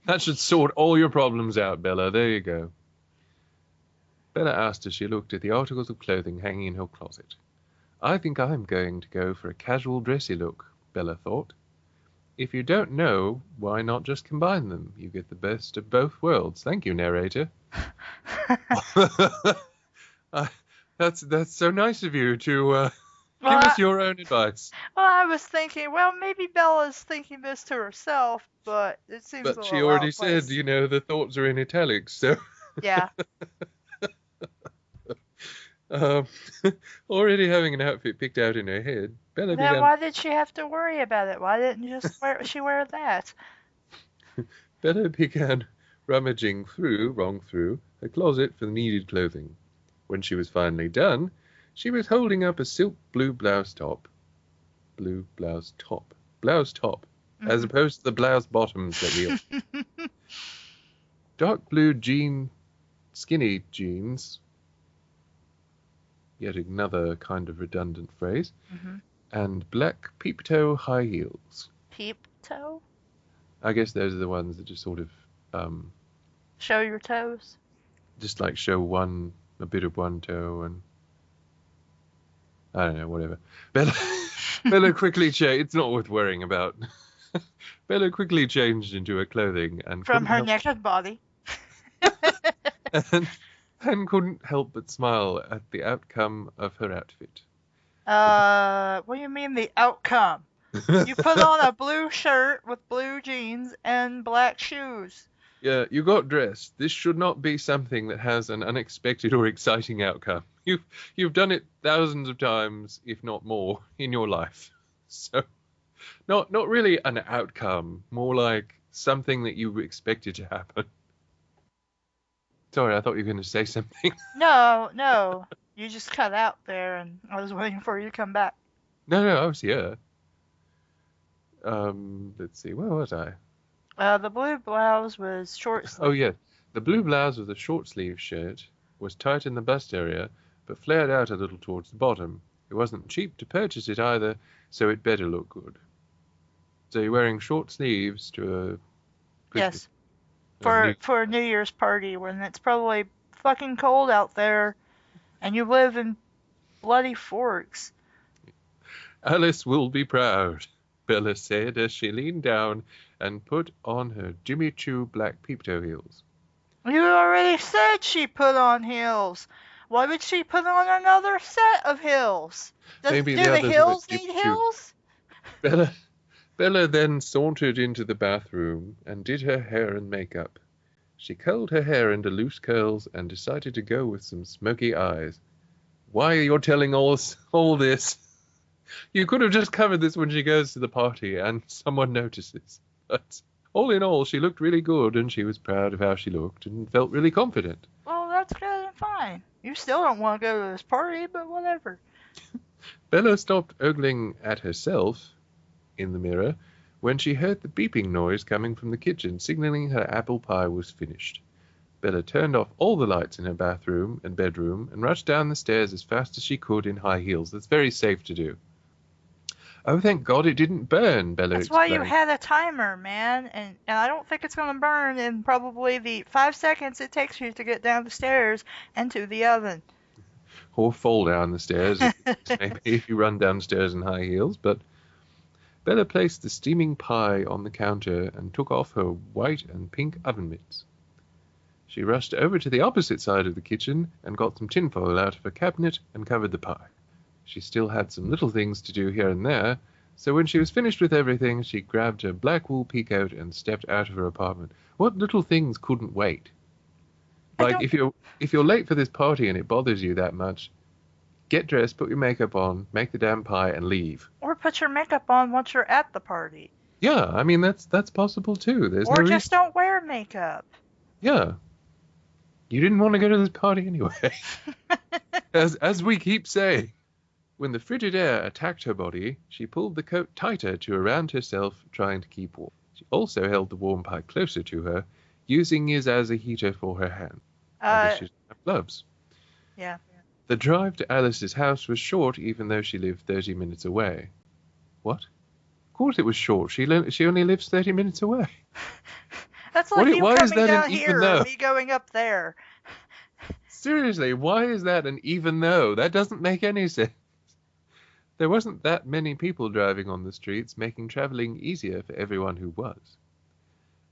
That should sort all your problems out, Bella. There you go. Bella asked as she looked at the articles of clothing hanging in her closet. I think I'm going to go for a casual dressy look, Bella thought. If you don't know, why not just combine them? You get the best of both worlds. Thank you, narrator. Uh, that's so nice of you to give Well, us your own advice. I was thinking, well, maybe Bella's thinking this to herself, but it seems a But she little out already of said, place. the thoughts are in italics, so Yeah. um, already having an outfit picked out in her head, Bella Then began why did she have to worry about it? Why didn't she wear that? Bella began rummaging through her closet for the needed clothing. When she was finally done, she was holding up a silk blue blouse top, as Mhm. opposed to the blouse bottoms that we dark blue skinny jeans, yet another kind of redundant phrase, Mhm. and black peep-toe high heels. Peep toe? I guess those are the ones that just sort of, Show your toes. just like show a bit of one toe and I don't know, whatever. Bella quickly changed. It's not worth worrying about. Bella quickly changed into her clothing From her naked body. and, and couldn't help but smile at the outcome of her outfit. What do you mean the outcome? You put on a blue shirt with blue jeans and black shoes. Yeah, you got dressed. This should not be something that has an unexpected or exciting outcome. You've done it thousands of times, if not more, in your life. So, not really an outcome, more like something that you expected to happen. Sorry, I thought you were going to say something. No. You just cut out there and I was waiting for you to come back. No, I was here. Let's see, where was I? The blue blouse was short Oh, sleeve. yeah. The blue blouse with a short sleeve shirt was tight in the bust area, but flared out a little towards the bottom. It wasn't cheap to purchase it either, so it better look good. So you're wearing short sleeves to a Christmas, Yes. For New for a New Year's party when it's probably fucking cold out there and you live in bloody Forks. Alice will be proud, Bella said as she leaned down and put on her Jimmy Choo black peep-toe heels. You already said she put on heels. Why would she put on another set of heels? Do Maybe the the others were heels Jimmy need Choo. heels? Bella then sauntered into the bathroom and did her hair and makeup. She curled her hair into loose curls and decided to go with some smoky eyes. Why you're telling all this? You could have just covered this when she goes to the party and someone notices. But all in all, she looked really good and she was proud of how she looked and felt really confident. Well, that's good and fine. You still don't want to go to this party, but whatever. Bella stopped ogling at herself in the mirror when she heard the beeping noise coming from the kitchen, signaling her apple pie was finished. Bella turned off all the lights in her bathroom and bedroom and rushed down the stairs as fast as she could in high heels. That's very safe to do. Oh, thank God it didn't burn, Bella That's why you explained. had a timer, man, and I don't think it's gonna burn in probably the 5 seconds it takes you to get down the stairs and to the oven. Or fall down the stairs, maybe if you run downstairs in high heels. But Bella placed the steaming pie on the counter and took off her white and pink oven mitts. She rushed over to the opposite side of the kitchen and got some tinfoil out of her cabinet and covered the pie. She still had some little things to do here and there, so when she was finished with everything, she grabbed her black wool peacoat and stepped out of her apartment. What little things couldn't wait? Like, if you're late for this party and it bothers you that much, get dressed, put your makeup on, make the damn pie, and leave. Or put your makeup on once you're at the party. Yeah, I mean, that's possible too. There's Or no just don't wear makeup. Yeah. You didn't want to go to this party anyway. As we keep saying. When the frigid air attacked her body, she pulled the coat tighter to around herself, trying to keep warm. She also held the warm pie closer to her, using it as a heater for her hand. I guess she didn't have gloves. Yeah. The drive to Alice's house was short, even though she lived 30 minutes away. What? Of course it was short. She only lives 30 minutes away. That's like you why is coming that down an here even though? and me going up there. Seriously, why is that an even though? That doesn't make any sense. There wasn't that many people driving on the streets, making traveling easier for everyone who was.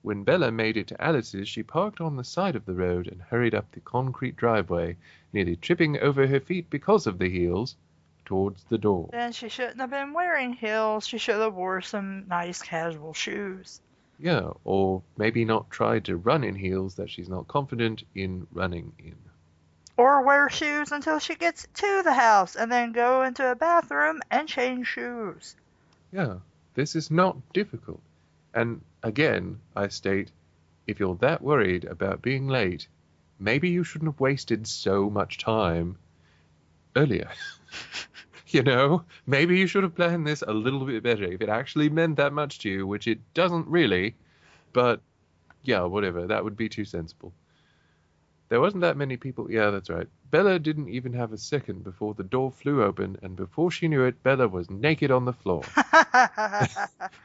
When Bella made it to Alice's, she parked on the side of the road and hurried up the concrete driveway, nearly tripping over her feet because of the heels, towards the door. Then she shouldn't have been wearing heels. She should have wore some nice casual shoes. Yeah, or maybe not tried to run in heels that she's not confident in running in. Or wear shoes until she gets to the house and then go into a bathroom and change shoes. Yeah, this is not difficult. And again, I state, if you're that worried about being late, maybe you shouldn't have wasted so much time earlier. You know, maybe you should have planned this a little bit better if it actually meant that much to you, which it doesn't really. But yeah, whatever, that would be too sensible. There wasn't that many people. Yeah, that's right. Bella didn't even have a second before the door flew open, and before she knew it, Bella was naked on the floor.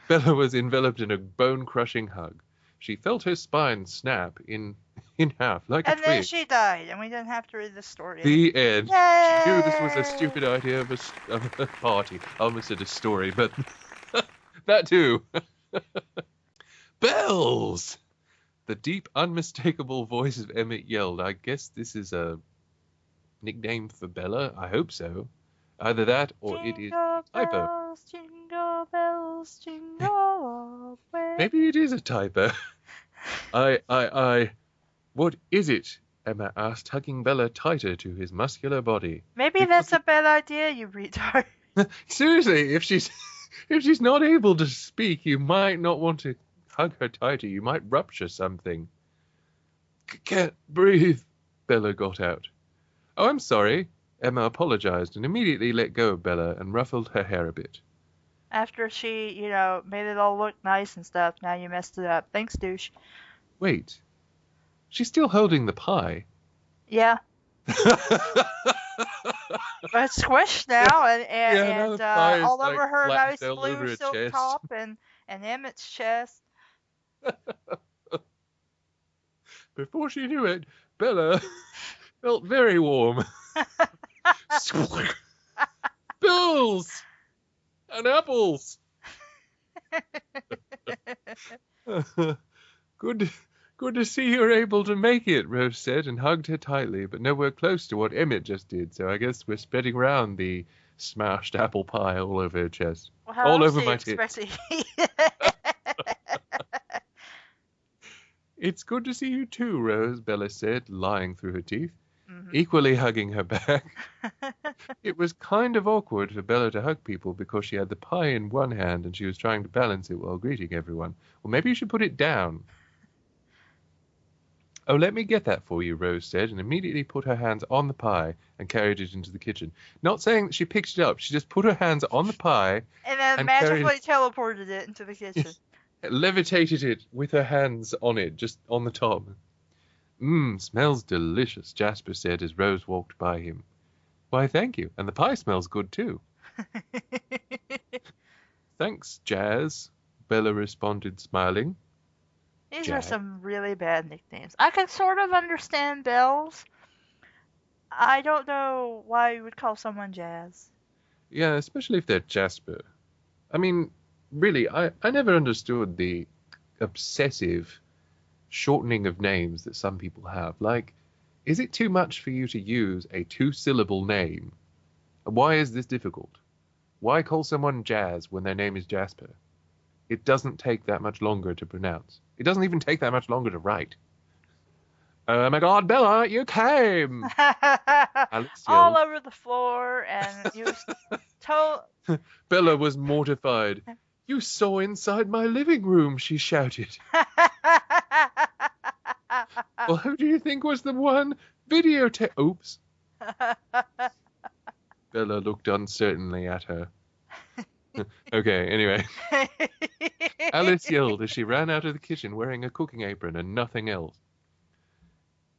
Bella was enveloped in a bone-crushing hug. She felt her spine snap in half, like a And then twig. she died, and we didn't have to read the story. The end. Yay! She knew this was a stupid idea of a party. I almost said a story, but that too. Bells! The deep, unmistakable voice of Emmett yelled. I guess this is a nickname for Bella. I hope so. Either that or it is a typo. Bells, jingle bells, jingle all the way. Maybe it is a typo. What is it? Emma asked, hugging Bella tighter to his muscular body. Maybe that's a bad idea, you retard. Seriously, if she's not able to speak, you might not want to hug her tighter. You might rupture something. Can't breathe, Bella got out. Oh, I'm sorry. Emma apologized and immediately let go of Bella and ruffled her hair a bit. After she, made it all look nice and stuff, now you messed it up. Thanks, douche. Wait. She's still holding the pie. Yeah. But it's squished now, and now the pie is, all over her nice flattened all over blue her silk chest. top and Emmett's chest. Before she knew it, Bella felt very warm. Bills and apples. Good to see you're able to make it, Rose said and hugged her tightly, but nowhere close to what Emmett just did, so I guess we're spreading around the smashed apple pie all over her chest. Well, how all else over do you my tits. expect It's good to see you too, Rose, Bella said, lying through her teeth, Mhm. equally hugging her back. It was kind of awkward for Bella to hug people because she had the pie in one hand and she was trying to balance it while greeting everyone. Well, maybe you should put it down. Oh, let me get that for you, Rose said, and immediately put her hands on the pie and carried it into the kitchen. Not saying that she picked it up, she just put her hands on the pie And then and carried magically teleported it into the kitchen. it, levitated it with her hands on it, just on the top. Smells delicious, Jasper said as Rose walked by him. Why, thank you, and the pie smells good too. Thanks, Jazz, Bella responded, smiling. These are some really bad nicknames. I can sort of understand Bells. I don't know why you would call someone Jazz. Yeah, especially if they're Jasper. I mean, really, I never understood the obsessive shortening of names that some people have. Like, is it too much for you to use a two-syllable name? Why is this difficult? Why call someone Jazz when their name is Jasper? It doesn't take that much longer to pronounce. It doesn't even take that much longer to write. Oh my God, Bella, you came! All over the floor, and you told... Bella was mortified. You saw inside my living room, she shouted. Well, who do you think was the one videotape? Oops. Bella looked uncertainly at her. Okay, anyway. Alice yelled as she ran out of the kitchen wearing a cooking apron and nothing else.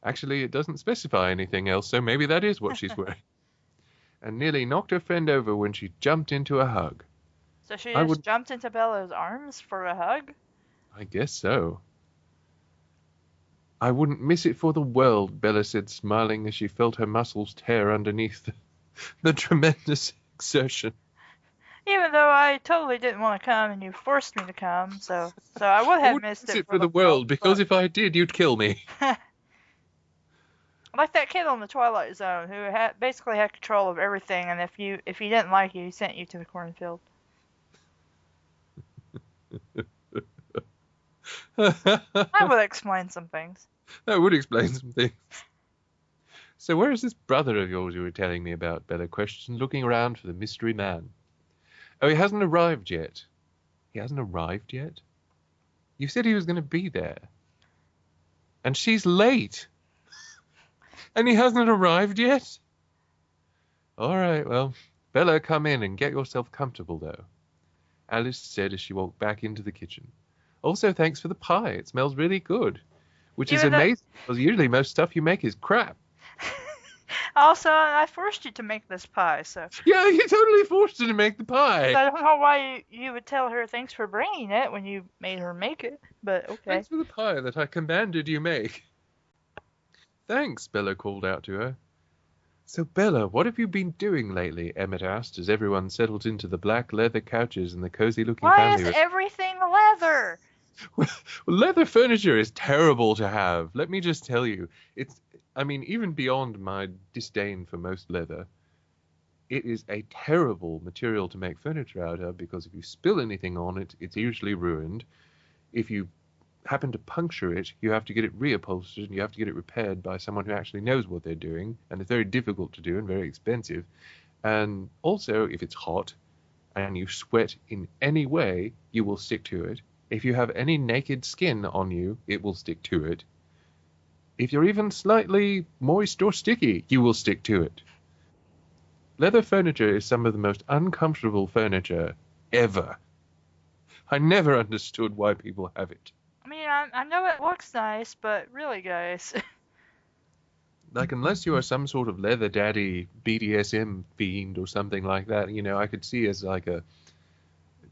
Actually, it doesn't specify anything else, so maybe that is what she's wearing. And nearly knocked her friend over when she jumped into a hug. So she just jumped into Bella's arms for a hug? I guess so. I wouldn't miss it for the world, Bella said, smiling as she felt her muscles tear underneath the tremendous exertion. Even though I totally didn't want to come and you forced me to come, so I would have missed it for the world, because if I did, you'd kill me. Like that kid on the Twilight Zone who basically had control of everything, and if he didn't like you, he sent you to the cornfield. That would explain some things. That would explain some things. So where is this brother of yours you were telling me about? Bella questioned, looking around for the mystery man. Oh, he hasn't arrived yet. He hasn't arrived yet? You said he was going to be there. And she's late. And he hasn't arrived yet? All right, well, Bella, come in and get yourself comfortable, though, Alice said as she walked back into the kitchen. Also, thanks for the pie. It smells really good, which is amazing, because usually most stuff you make is crap. Also, I forced you to make this pie, so... Yeah, you totally forced her to make the pie. I don't know why you would tell her thanks for bringing it when you made her make it, but okay. Thanks for the pie that I commanded you make. Thanks, Bella called out to her. So, Bella, what have you been doing lately? Emmett asked as everyone settled into the black leather couches and the cozy-looking family. Why is everything leather? Well, leather furniture is terrible to have. Let me just tell you. Even beyond my disdain for most leather, it is a terrible material to make furniture out of, because if you spill anything on it, it's usually ruined. If you happen to puncture it, you have to get it reupholstered and you have to get it repaired by someone who actually knows what they're doing, and it's very difficult to do and very expensive. And also, if it's hot and you sweat in any way, you will stick to it. If you have any naked skin on you, it will stick to it. If you're even slightly moist or sticky, you will stick to it. Leather furniture is some of the most uncomfortable furniture ever. I never understood why people have it. I mean, I know it looks nice, but really, guys. Like, unless you are some sort of leather daddy BDSM fiend or something like that, I could see as like a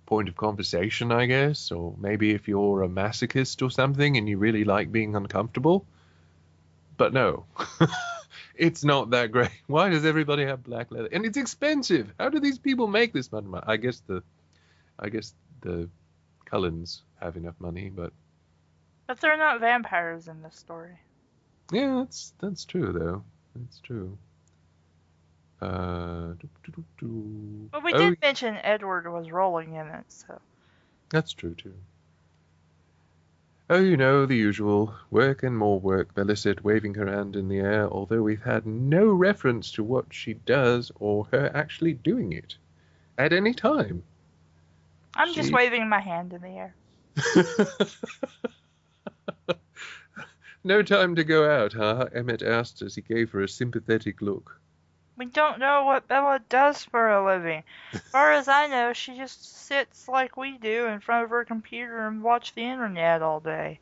point of conversation, I guess. Or maybe if you're a masochist or something and you really like being uncomfortable. But no, it's not that great. Why does everybody have black leather? And it's expensive. How do these people make this much money? I guess the Cullens have enough money, but they're not vampires in this story. Yeah, that's true though. That's true. But we did mention Edward was rolling in it, so. That's true too. Oh, the usual. Work and more work, Bella said, waving her hand in the air, although we've had no reference to what she does or her actually doing it at any time. I'm just waving my hand in the air. No time to go out, huh? Emmett asked as he gave her a sympathetic look. We don't know what Bella does for a living. As far as I know, she just sits like we do in front of her computer and watch the internet all day.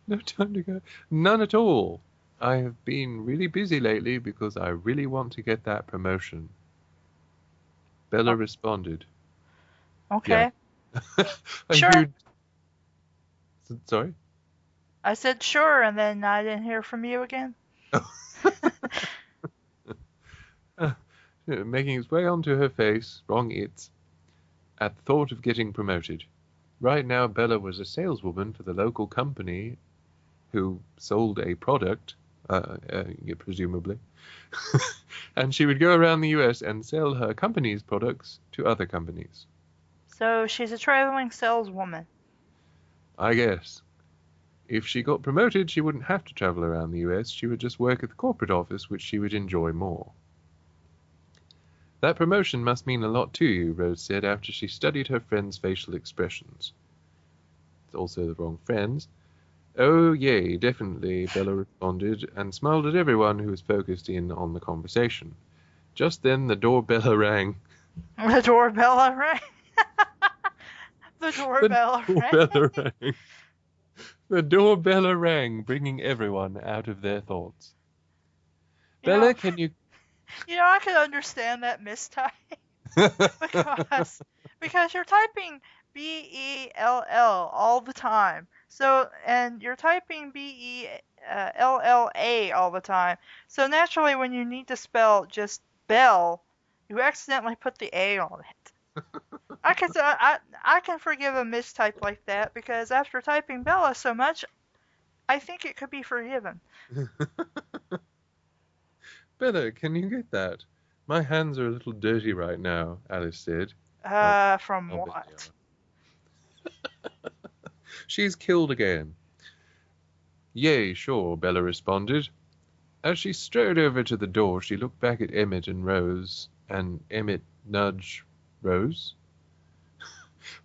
No time to go. None at all. I have been really busy lately because I really want to get that promotion. Bella Oh, responded. Yeah. okay. A Sure. huge... Sorry? I said sure, and then I didn't hear from you again. Making its way onto her face, wrong it's, at the thought of getting promoted. Right now, Bella was a saleswoman for the local company who sold a product, presumably, and she would go around the US and sell her company's products to other companies. So she's a traveling saleswoman. I guess. If she got promoted, she wouldn't have to travel around the US. She would just work at the corporate office, which she would enjoy more. That promotion must mean a lot to you, Rose said after she studied her friend's facial expressions. It's also the wrong friends. Oh, yay, definitely, Bella responded, and smiled at everyone who was focused in on the conversation. Just then the doorbell rang. The doorbell rang. The The doorbell doorbell rang. rang. The doorbell rang, bringing everyone out of their thoughts. You Bella, know, can you... I could understand that mistype because you're typing Bell all the time. So and you're typing Bella all the time. So naturally, when you need to spell just Bell, you accidentally put the A on it. I can forgive a mistype like that because after typing Bella so much, I think it could be forgiven. Bella, can you get that? My hands are a little dirty right now, Alice said. From I'll bet they what? are. She's killed again. Yay, sure, Bella responded. As she strode over to the door, she looked back at Emmett and Rose, and Emmett nudged Rose.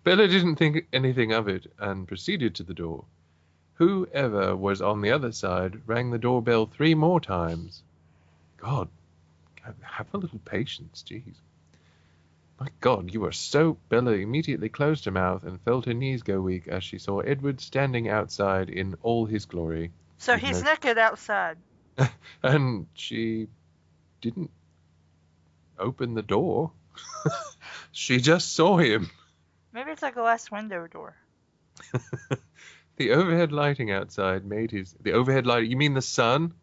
Bella didn't think anything of it and proceeded to the door. Whoever was on the other side rang the doorbell 3 more times. God, have a little patience, jeez. My God, you are so... Bella immediately closed her mouth and felt her knees go weak as she saw Edward standing outside in all his glory. So he's naked outside. And she didn't open the door. She just saw him. Maybe it's a glass window door. The overhead lighting outside made his... The overhead lighting... You mean the sun?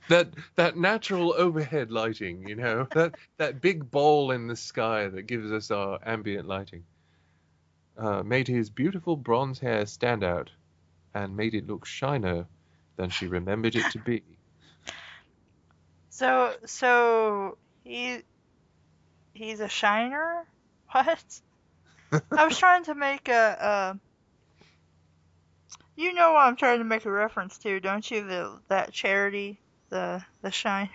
That natural overhead lighting, you know, that big ball in the sky that gives us our ambient lighting, made his beautiful bronze hair stand out and made it look shiner than she remembered it to be. So he's a shiner? What? I was trying to make you know what I'm trying to make a reference to, don't you? That charity, the shrine.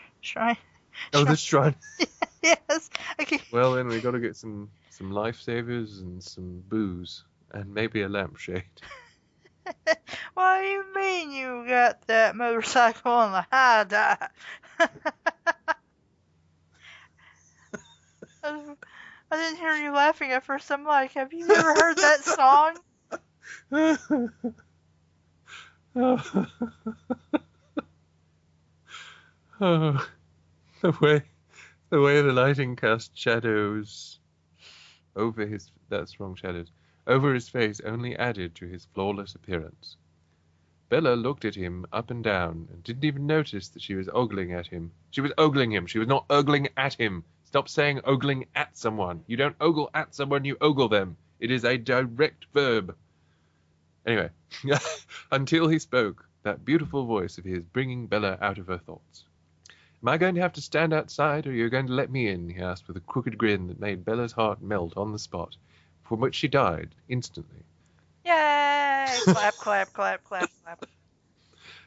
Oh, the shrine. Yes. Okay. Well, then we got to get some lifesavers and some booze and maybe a lampshade. What do you mean you got that motorcycle on the high dive? I didn't hear you laughing at first. I'm like, have you ever heard that song? Oh, the way the lighting cast shadows over his... That's wrong, shadows. Over his face only added to his flawless appearance. Bella looked at him up and down and didn't even notice that she was ogling at him. She was ogling him. She was not ogling at him. Stop saying ogling at someone. You don't ogle at someone, you ogle them. It is a direct verb. Anyway, until he spoke, that beautiful voice of his bringing Bella out of her thoughts. Am I going to have to stand outside, or are you going to let me in? He asked with a crooked grin that made Bella's heart melt on the spot, from which she died instantly. Yay! Clap, clap, clap, clap, clap.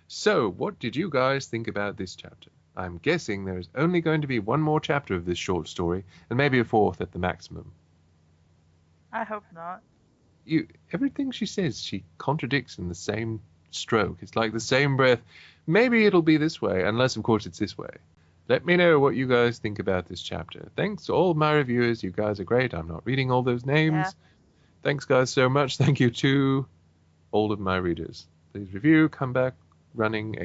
So, what did you guys think about this chapter? I'm guessing there is only going to be 1 more chapter of this short story, and maybe a 4th at the maximum. I hope not. everything she says, she contradicts in the same stroke. It's like the same breath. Maybe it'll be this way, unless, of course, it's this way. Let me know what you guys think about this chapter. Thanks to all my reviewers. You guys are great. I'm not reading all those names. Yeah. Thanks, guys, so much. Thank you to all of my readers. Please review, come back, running,